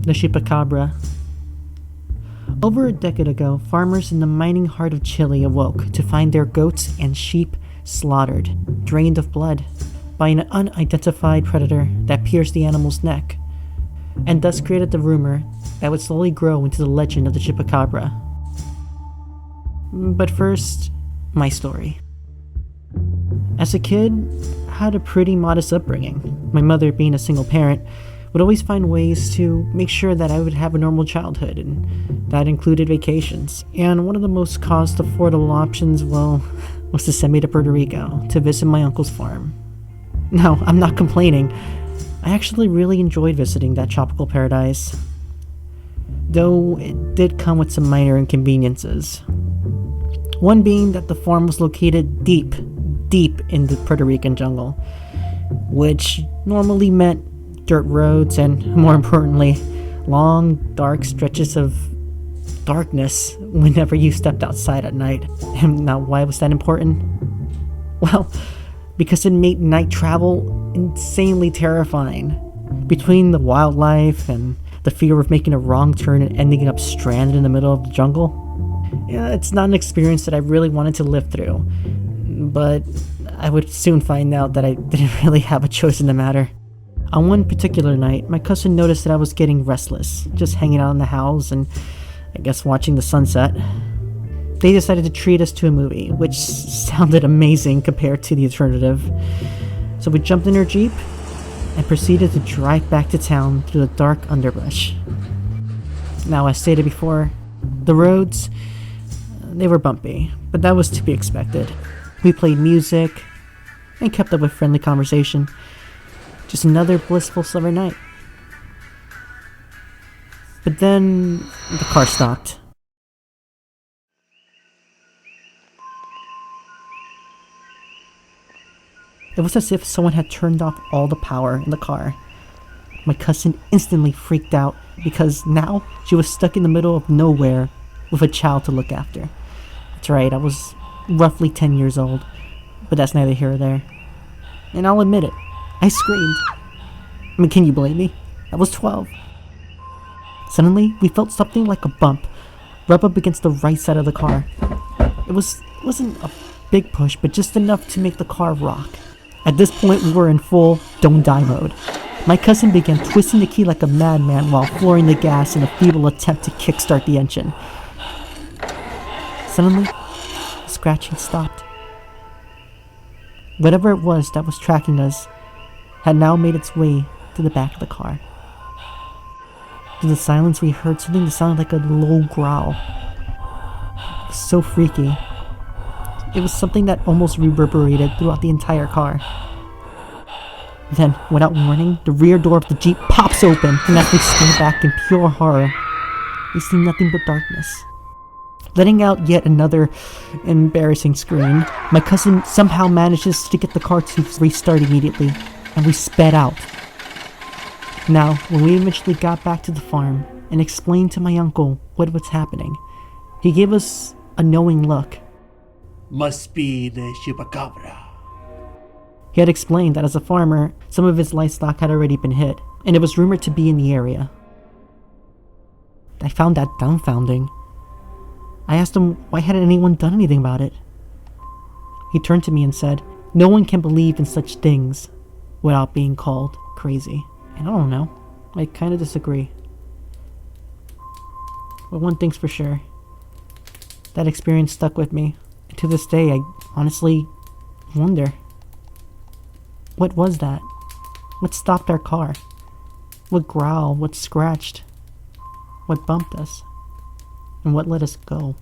The Chupacabra. Over a decade ago, farmers in the mining heart of Chile awoke to find their goats and sheep slaughtered, drained of blood, by an unidentified predator that pierced the animal's neck, and thus created the rumor that would slowly grow into the legend of the Chupacabra. But first, my story. As a kid, I had a pretty modest upbringing. My mother, being a single parent, would always find ways to make sure that I would have a normal childhood, and that included vacations. And one of the most cost-affordable options, well, was to send me to Puerto Rico to visit my uncle's farm. No, I'm not complaining. I actually really enjoyed visiting that tropical paradise, though it did come with some minor inconveniences. One being that the farm was located deep in the Puerto Rican jungle, which normally meant dirt roads and, more importantly, long, dark stretches of darkness whenever you stepped outside at night. And now, why was that important? Well, because it made night travel insanely terrifying. Between the wildlife and the fear of making a wrong turn and ending up stranded in the middle of the jungle, yeah, it's not an experience that I really wanted to live through. But I would soon find out that I didn't really have a choice in the matter. On one particular night, my cousin noticed that I was getting restless, just hanging out in the house and I guess watching the sunset. They decided to treat us to a movie, which sounded amazing compared to the alternative. So we jumped in our Jeep and proceeded to drive back to town through the dark underbrush. Now, as stated before, the roads, they were bumpy, but that was to be expected. We played music and kept up with friendly conversation. Just another blissful summer night. But then the car stopped. It was as if someone had turned off all the power in the car. My cousin instantly freaked out because now she was stuck in the middle of nowhere with a child to look after. That's right, I was roughly 10 years old, but that's neither here or there. And I'll admit it, I screamed. I mean, can you blame me? I was 12. Suddenly, we felt something like a bump rub up against the right side of the car. It wasn't a big push, but just enough to make the car rock. At this point, we were in full don't die mode. My cousin began twisting the key like a madman while flooring the gas in a feeble attempt to kickstart the engine. Suddenly, the scratching stopped. Whatever it was that was tracking us had now made its way to the back of the car. Through the silence, we heard something that sounded like a low growl. It was so freaky. It was something that almost reverberated throughout the entire car. Then, without warning, the rear door of the Jeep pops open, and as we stare back in pure horror, we see nothing but darkness. Letting out yet another embarrassing scream, my cousin somehow manages to get the car to restart immediately, and we sped out. Now, when we eventually got back to the farm and explained to my uncle what was happening, he gave us a knowing look. Must be the Chupacabra. He had explained that as a farmer, some of his livestock had already been hit, and it was rumored to be in the area. I found that dumbfounding. I asked him why hadn't anyone done anything about it. He turned to me and said, "No one can believe in such things without being called crazy." And I don't know, I kind of disagree. But one thing's for sure, that experience stuck with me. And to this day, I honestly wonder, what was that? What stopped our car? What growled? What scratched? What bumped us? And what let us go?